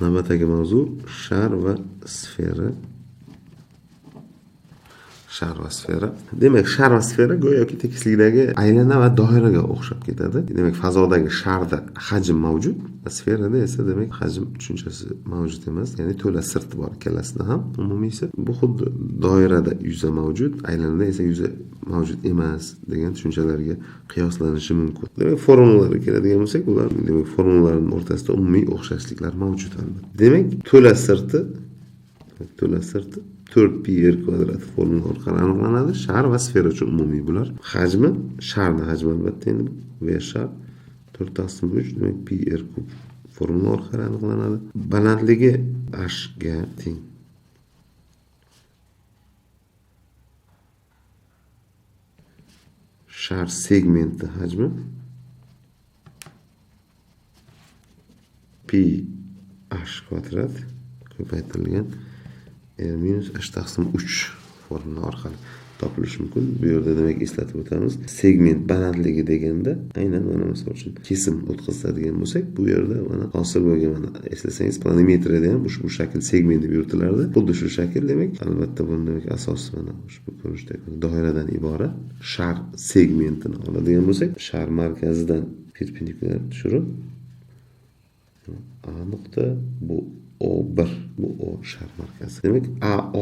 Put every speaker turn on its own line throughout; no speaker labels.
Navbatdagi mavzu shar va sfera. Shar va sfera. Demak, shar va sfera go'yoki tekislikdagi aylana va doiraga o'xshab ketadi. Demak, fazodagi sharda hajm mavjud, sferada esa demak hajm tushunchasi mavjud emas. Ya'ni to'la sirti bor ikkalasida ham. Umumiysi bu xuddi doirada yuza mavjud, aylanada esa yuza mavjud emas degan tushunchalarga qiyoslanishi mumkin. Demak, formulalarga keladigan bo'lsak, ular demak formulalarning o'rtasida umumiy o'xshashliklar mavjud albatta. Demak, to'la sirti 4 pi r kvadrat formula orqali aniqlanadi. Shar va sfera uchun umumiy bular. Hajmi, sharning hajmi albatta endi v shar 4/3 demak pi r kub formula orqali aniqlanadi. Balandligi h ga teng. Shar segmenti hajmi pi h kvadrat ko'paytirilgan r minus h/3 formula orqali topilishi mumkin. Bu yerda demak eslatib o'tamiz. Segment balandligi deganda aynan mana misol uchun kesim o'tkazadigan bo'lsak, bu yerda mana hosil bo'lgan mana eslasangiz planimetriyada ham ushbu shakl segment deb yuritiladi. Xuddi shu shakl demak, albatta buni demak asosi mana ushbu ko'rinishda doiradan iborat shar segmentini oladigan bo'lsak, shar markazidan perpendikulyar tushirib A nuqta bu O1 bu O shar markazi. Demak,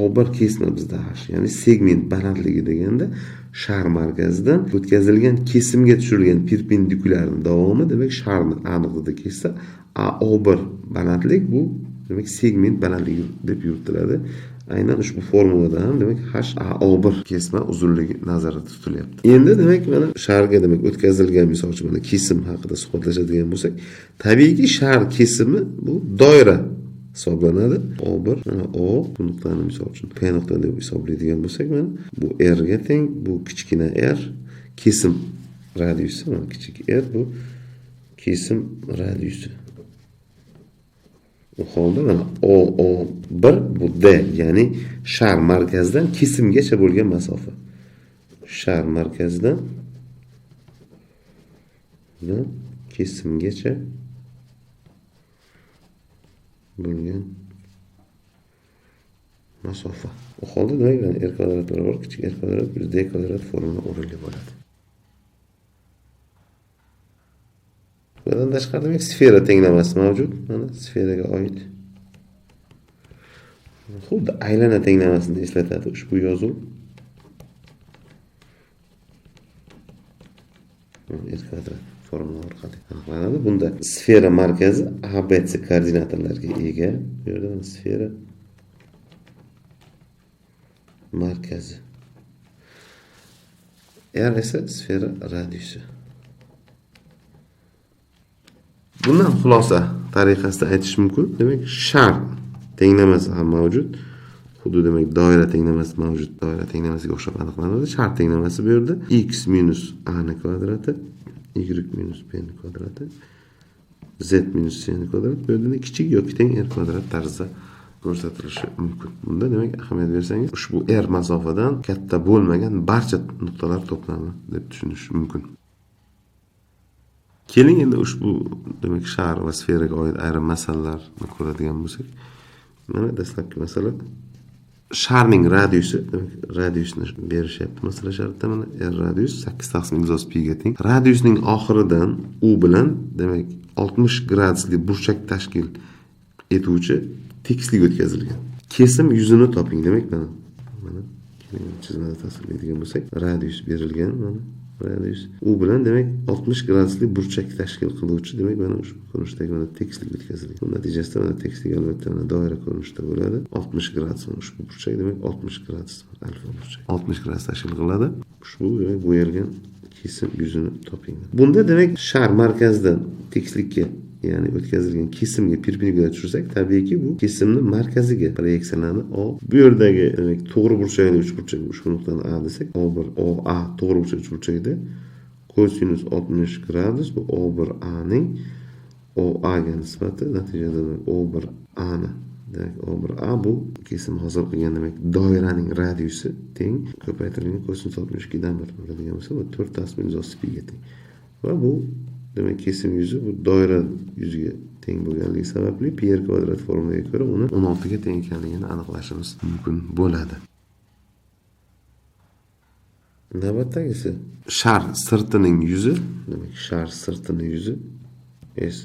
O1 kesma bizda h, ya'ni segment balandligi deganda shar markazidan o'tkazilgan kesimga tushirilgan perpendikulyarning davomi demak sharni A nuqtada kessa, O1 balandlik bu demak segment balandligi deb yuritiladi. Aynan ushbu formulada ham demak h O1 kesma uzunligi nazarda tutilyapti. Endi demak mana sharga demak o'tkazilgan misol uchun mana kesim haqida suhbatlashadigan bo'lsak, tabiiyki shar kesimi bu doira hisoblanadi. O1 mana O bu nuqtani misol uchun P nuqta deb hisoblaydigan bo'lsak, mana bu r ga teng, bu kichkina r kesim radiusi, mana kichik r bu kesim radiusi. Bu holda mana O1 bu D, ya'ni shar markazidan kesimgacha bo'lgan masofa. Shar markazidan kesimgacha bo'lgan masofa. Bu holda demak r kvadrat barobar kichik r kvadrat plus d kvadrat formula o'rinli bo'ladi. Bundan tashqari demak sfera tenglamasi mavjud. Mana sferaga oid. Xuddi aylana tenglamasini eslatadi ushbu yozuv. R kvadrat formula orqali aniqlanadi. Bunda sfera markazi ABC koordinatalariga ega. Bu yerda mana sfera markazi. R esa sfera radiusi. Bundan xulosa tariqasida aytish mumkin. Demak, shar tenglamasi ham mavjud. Xuddi demak doira tenglamasi mavjud. Doira tenglamasiga o'xshab aniqlanadi. Shar tenglamasi bu yerda x minus a ni kvadrati, y minus b ni kvadrati, z minus c ni kvadrat bu yerda kichik yoki teng r kvadrat tarzda ko'rsatilishi mumkin. Bunda demak ahamiyat bersangiz, ushbu r masofadan katta bo'lmagan barcha nuqtalar to'plami deb tushunish mumkin. Keling endi ushbu demak shar va sferaga oid ayrim masalalarni ko'radigan bo'lsak, mana dastlabki masala sharning radiusi, demak radiusni berishyapti. Masala shartda mana r radius 8/pi ga teng. Radiusning oxiridan u bilan demak 60 gradusli burchak tashkil etuvchi tekislik o'tkazilgan. Kesim yuzini toping demak mana chizmada tasvirlaydigan bo'lsak, radius berilgan mana radius. U bilan demak 60 gradusli burchak tashkil qiluvchi demak mana ushbu ko'rinishdagi mana tekislik o'tkazilgan. Bu natijasida mana tekislik albatta mana doira ko'rinishida bo'ladi. 60 gradus ushbu burchak demak 60 gradus alfa burchak. 60 gradus tashkil qiladi. Ushbu demak bo'yalgan kesim yuzini toping. Bunda demak shar markazidan tekislikka ya'ni o'tkazilgan kesimga perpendikulyar tushirsak, tabiiyki bu kesimning markaziga proyeksiyalanadi. Bu yerdagi demak to'g'ri burchakli uchburchak ushbu nuqtani A desak, O1 OA to'g'ri burchak uchburchagida kosinus 60 gradus bu O1A ning OA ga nisbati, natijada O1A ni demak O1A bu kesim hosil qilgan demak doiraning radiusi teng ko'paytirilgan kosinus 62 dan 1 bo'ladigan bo'lsa, bu 4/pi ga teng. Va bu demak kesim yuzi bu doira yuziga teng bo'lganligi sababli pi r kvadrat formulaga ko'ra uni 16 ga teng ekanligini aniqlashimiz mumkin bo'ladi. Navbatdagisi shar sirtining yuzi, demak shar sirtining yuzi s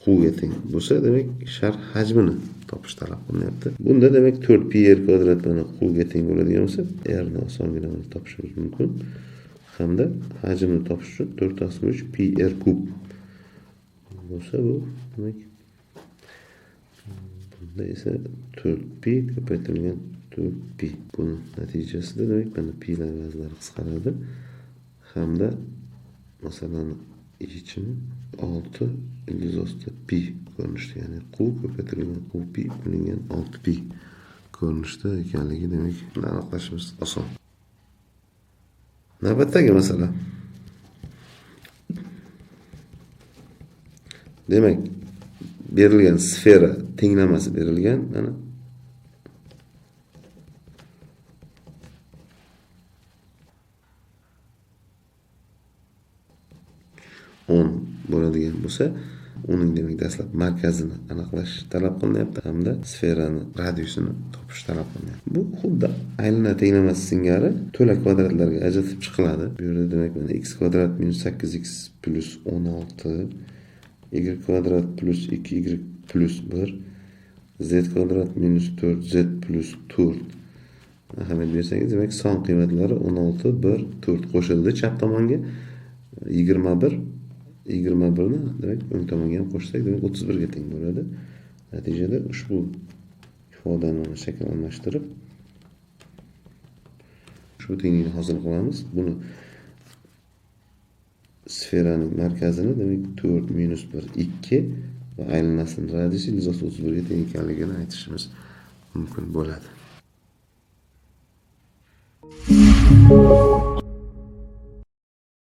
quvga teng bo'lsa, demak shar hajmini topish talab qilinyapti. Bunda demak 4 pi r kvadrat bilan quvga teng bo'ladigan bo'lsa, r ni osongina topishimiz mumkin. Hamda hajmini topish uchun 4/3 pi r kub bo'lsa, bu demak bunda esa 4 pi ko'paytirilgan 4 pi. Buni natijasida demak mana pilar vazlari qisqaradi hamda masalani yechimi 6 ildiz pi ko'rinishda, ya'ni quv ko'paytirilgan quv pi bo'lingan 6 pi ko'rinishda ekanligi demak aniqlashimiz oson. Navbatdagi masala. Demak, berilgan sfera tenglamasi berilgan, mana 10 bo'ladigan bo'lsa, uning demak dastlab markazini aniqlash talab qilinyapti hamda sferani radiusini topish talab qilinyapti. Bu xuddi aylana tenglamasi singari to'la kvadratlarga ajratib chiqiladi. Bu yerda demak mana x kvadrat minus 8x plus 16, y kvadrat plus 2y plus 1, z kvadrat minus 4z plus 4. Ahamiyat bersangiz, demak son qiymatlari 16, 1, 4 qo'shildi chap tomonga. 21 ni demak o'ng tomonga ham qo'shsak, demak 31 ga teng bo'ladi. Natijada ushbu ifodani shakllantirib ushbu tenglikni hosil qilamiz. Buni sferaning markazini demak 4 minus 1 2 va aylanasining radiusi 31 ga teng ekanligini aytishimiz mumkin bo'ladi.